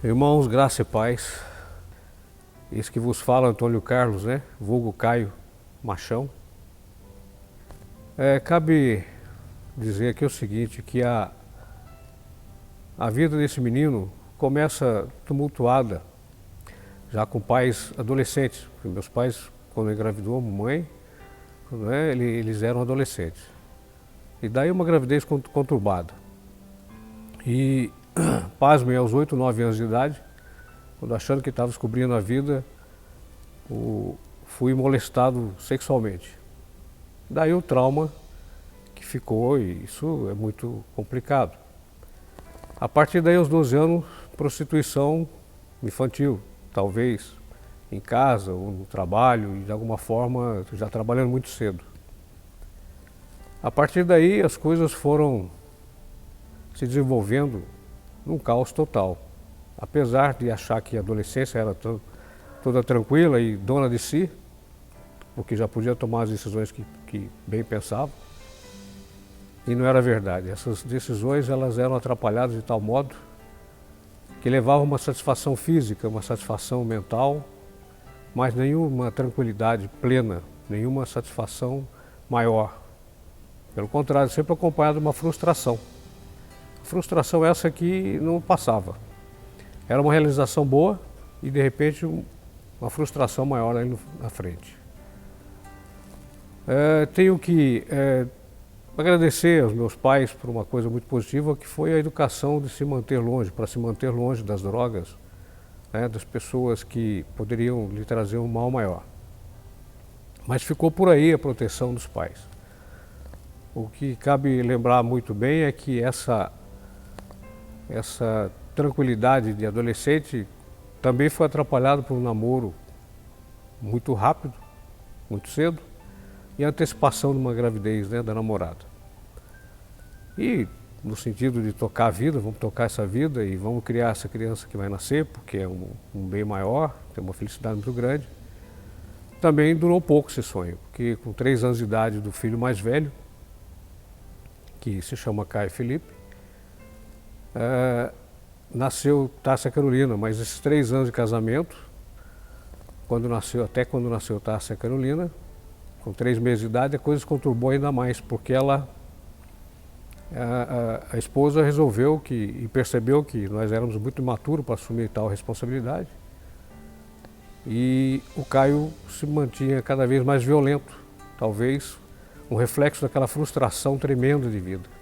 Irmãos, graça e paz. Esse que vos fala, Antônio Carlos, né? Vulgo Caio Machão. Cabe dizer aqui o seguinte, que a vida desse menino começa tumultuada, já com pais adolescentes. Meus pais, quando engravidou a mamãe, né, eles eram adolescentes. E daí uma gravidez conturbada. E, pasmem, aos 8, 9 anos de idade, quando achando que estava descobrindo a vida, fui molestado sexualmente. Daí o trauma que ficou, e isso é muito complicado. A partir daí, aos 12 anos, prostituição infantil, talvez em casa ou no trabalho, e de alguma forma já trabalhando muito cedo. A partir daí, as coisas foram se desenvolvendo num caos total. Apesar de achar que a adolescência era toda tranquila e dona de si, porque já podia tomar as decisões que bem pensava, e não era verdade. Essas decisões elas eram atrapalhadas de tal modo que levavam uma satisfação física, uma satisfação mental, mas nenhuma tranquilidade plena, nenhuma satisfação maior. Pelo contrário, sempre acompanhado de uma frustração. Frustração essa que não passava. Era uma realização boa e de repente uma frustração maior aí na frente. Tenho que agradecer aos meus pais por uma coisa muito positiva, que foi a educação de se manter longe, para se manter longe das drogas, né, das pessoas que poderiam lhe trazer um mal maior. Mas ficou por aí a proteção dos pais. O que cabe lembrar muito bem é que essa tranquilidade de adolescente também foi atrapalhada por um namoro muito rápido, muito cedo, e a antecipação de uma gravidez, né, da namorada. E no sentido de tocar a vida, vamos tocar essa vida e vamos criar essa criança que vai nascer, porque é um bem maior, tem uma felicidade muito grande. Também durou pouco esse sonho, porque com 3 anos de idade do filho mais velho, que se chama Caio Felipe, nasceu Tássia Carolina, mas esses 3 anos de casamento, até quando nasceu Tássia Carolina, com 3 meses de idade, a coisa se conturbou ainda mais, porque a esposa resolveu e percebeu que nós éramos muito imaturos para assumir tal responsabilidade, e o Caio se mantinha cada vez mais violento, talvez um reflexo daquela frustração tremenda de vida.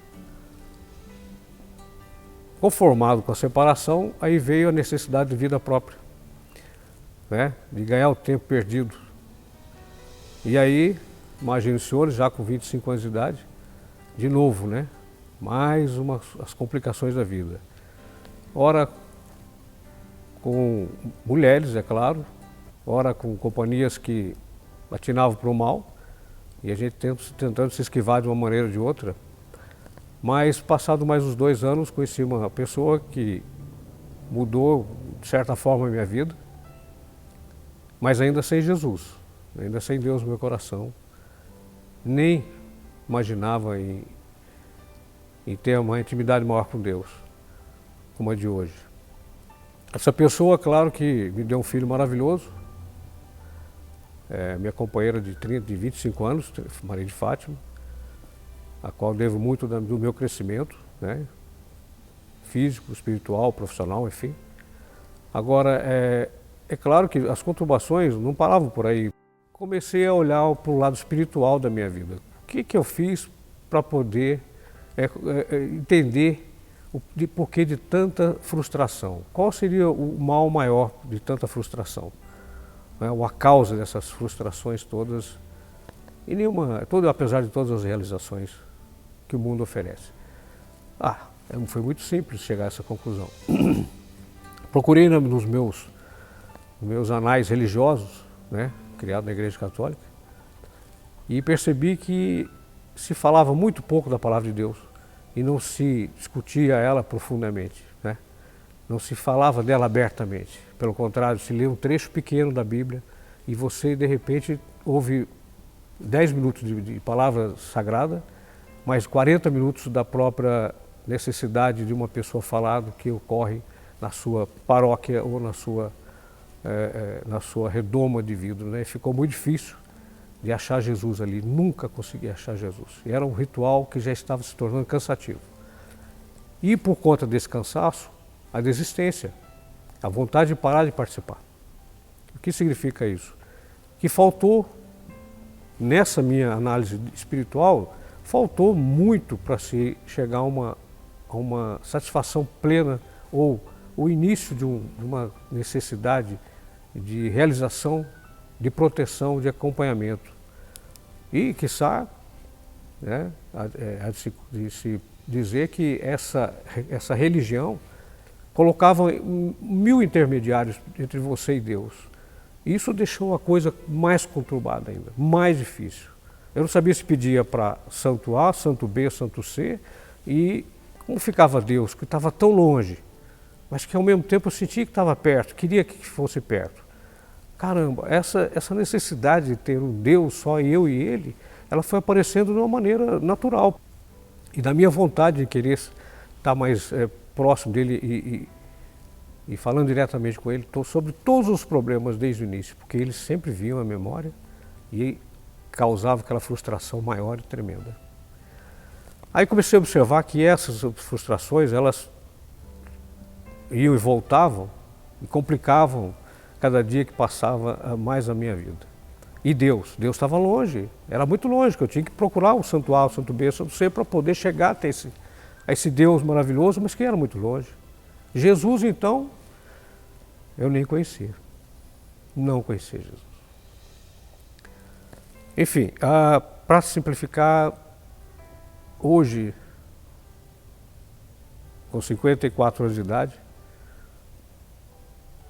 Conformado com a separação, aí veio a necessidade de vida própria, né? De ganhar o tempo perdido. E aí, imagine os senhores, já com 25 anos de idade, de novo, né? Mais as complicações da vida. Ora com mulheres, é claro, ora com companhias que atinavam para o mal, e a gente tentando se esquivar de uma maneira ou de outra. Mas, passado mais uns 2 anos, conheci uma pessoa que mudou, de certa forma, a minha vida, mas ainda sem Jesus, ainda sem Deus no meu coração. Nem imaginava em ter uma intimidade maior com Deus, como a de hoje. Essa pessoa, claro que me deu um filho maravilhoso, minha companheira de 25 anos, Maria de Fátima, a qual devo muito do meu crescimento, né? Físico, espiritual, profissional, enfim. Agora, é claro que as conturbações não paravam por aí. Comecei a olhar para o lado espiritual da minha vida. O que eu fiz para poder entender o porquê de tanta frustração? Qual seria o mal maior de tanta frustração? Ou a causa dessas frustrações todas, e apesar de todas as realizações que o mundo oferece. Foi muito simples chegar a essa conclusão. Procurei nos meus anais religiosos, né, criado na Igreja Católica, e percebi que se falava muito pouco da Palavra de Deus e não se discutia ela profundamente, né? Não se falava dela abertamente. Pelo contrário, se lê um trecho pequeno da Bíblia e você, de repente, ouve 10 minutos de palavra sagrada, mais 40 minutos da própria necessidade de uma pessoa falar do que ocorre na sua paróquia ou na sua redoma de vidro, né? Ficou muito difícil de achar Jesus ali, nunca consegui achar Jesus. E era um ritual que já estava se tornando cansativo. E por conta desse cansaço, a desistência, a vontade de parar de participar. O que significa isso? Que faltou, nessa minha análise espiritual, faltou muito para se chegar a uma satisfação plena ou o início de uma necessidade de realização, de proteção, de acompanhamento. E, quiçá, né, de se dizer que essa religião colocava 1000 intermediários entre você e Deus. Isso deixou a coisa mais conturbada ainda, mais difícil. Eu não sabia se pedia para santo A, santo B, santo C, e como ficava Deus, que estava tão longe, mas que ao mesmo tempo eu sentia que estava perto, queria que fosse perto. Caramba, essa necessidade de ter um Deus só, eu e Ele, ela foi aparecendo de uma maneira natural. E da minha vontade de querer estar mais próximo dele e falando diretamente com Ele sobre todos os problemas desde o início, porque eles sempre vinham à memória e causava aquela frustração maior e tremenda. Aí comecei a observar que essas frustrações, elas iam e voltavam e complicavam cada dia que passava mais a minha vida. E Deus estava longe, era muito longe, que eu tinha que procurar o santo A, o santo B, o santo C para poder chegar até a esse Deus maravilhoso, mas que era muito longe. Jesus, então, eu nem conhecia, não conhecia Jesus. Enfim, para simplificar, hoje, com 54 anos de idade,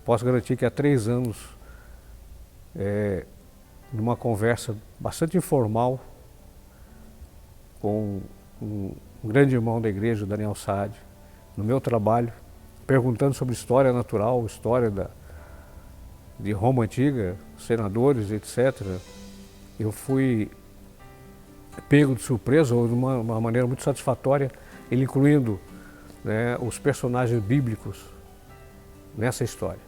posso garantir que há 3 anos, numa conversa bastante informal com um grande irmão da igreja, Daniel Saad, no meu trabalho, perguntando sobre história natural, história de Roma Antiga, senadores, etc. Eu fui pego de surpresa, ou de uma maneira muito satisfatória, ele incluindo, né, os personagens bíblicos nessa história.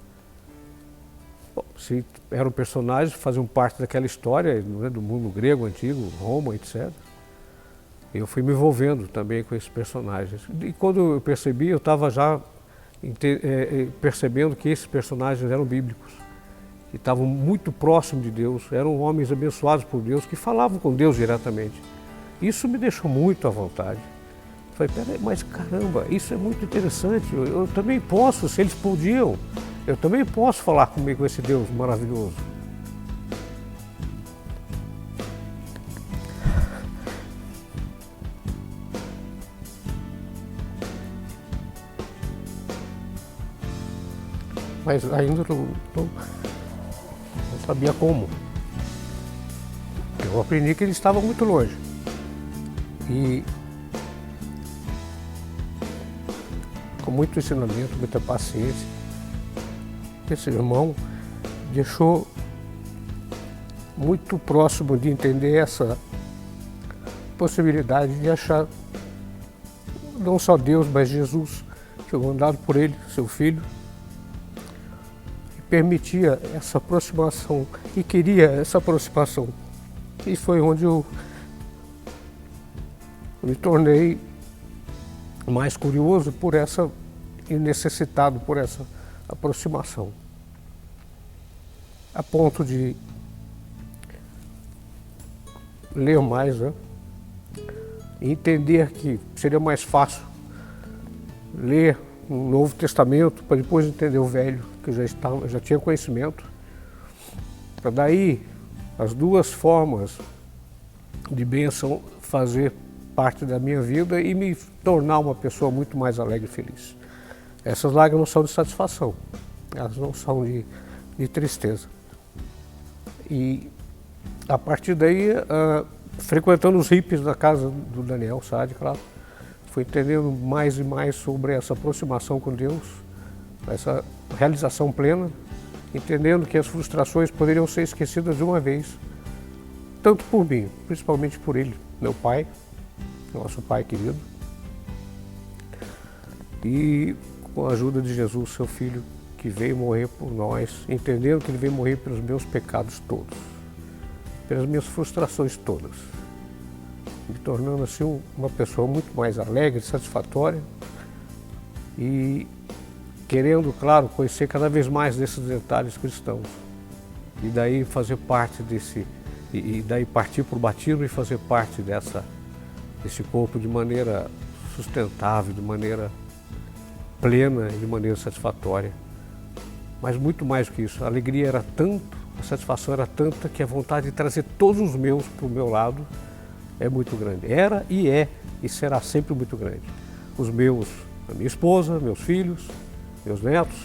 Bom, se eram personagens que faziam parte daquela história, né, do mundo grego, antigo, Roma, etc., eu fui me envolvendo também com esses personagens. E quando eu percebi, eu estava já percebendo que esses personagens eram bíblicos, que estavam muito próximos de Deus, eram homens abençoados por Deus, que falavam com Deus diretamente. Isso me deixou muito à vontade. Falei, peraí, mas caramba, isso é muito interessante, eu também posso, se eles podiam, eu também posso falar comigo com esse Deus maravilhoso. Mas ainda não sabia como. Eu aprendi que ele estava muito longe. E com muito ensinamento, muita paciência, esse irmão deixou muito próximo de entender essa possibilidade de achar não só Deus, mas Jesus, que foi mandado por ele, seu filho, permitia essa aproximação e queria essa aproximação. E foi onde eu me tornei mais curioso por essa e necessitado por essa aproximação. A ponto de ler mais, né? E entender que seria mais fácil ler o Novo Testamento para depois entender o Velho, que eu já tinha conhecimento. Para daí, as duas formas de bênção fazer parte da minha vida e me tornar uma pessoa muito mais alegre e feliz. Essas lágrimas são de satisfação, elas não são de tristeza. E a partir daí, frequentando os hippies da casa do Daniel Saad, claro, fui entendendo mais e mais sobre essa aproximação com Deus, essa realização plena, entendendo que as frustrações poderiam ser esquecidas de uma vez, tanto por mim, principalmente por ele, meu pai, nosso pai querido. E com a ajuda de Jesus, seu Filho, que veio morrer por nós, entendendo que Ele veio morrer pelos meus pecados todos, pelas minhas frustrações todas, me tornando assim uma pessoa muito mais alegre, satisfatória e querendo, claro, conhecer cada vez mais desses detalhes cristãos. E daí fazer parte e daí partir para o batismo e fazer parte desse corpo de maneira sustentável, de maneira plena e de maneira satisfatória. Mas muito mais do que isso, a alegria era tanto, a satisfação era tanta que a vontade de trazer todos os meus para o meu lado é muito grande. Era e é e será sempre muito grande. Os meus, a minha esposa, meus filhos, meus netos,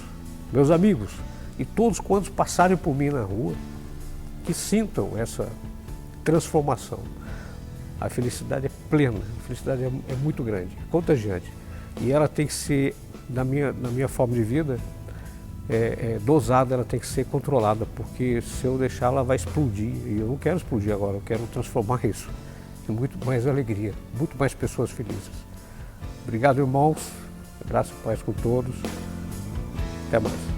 meus amigos e todos quantos passarem por mim na rua, que sintam essa transformação. A felicidade é plena, a felicidade é muito grande, é contagiante. E ela tem que ser, na minha forma de vida, dosada, ela tem que ser controlada, porque se eu deixar ela vai explodir, e eu não quero explodir agora, eu quero transformar isso em muito mais alegria, muito mais pessoas felizes. Obrigado, irmãos, graça e paz com todos, até mais.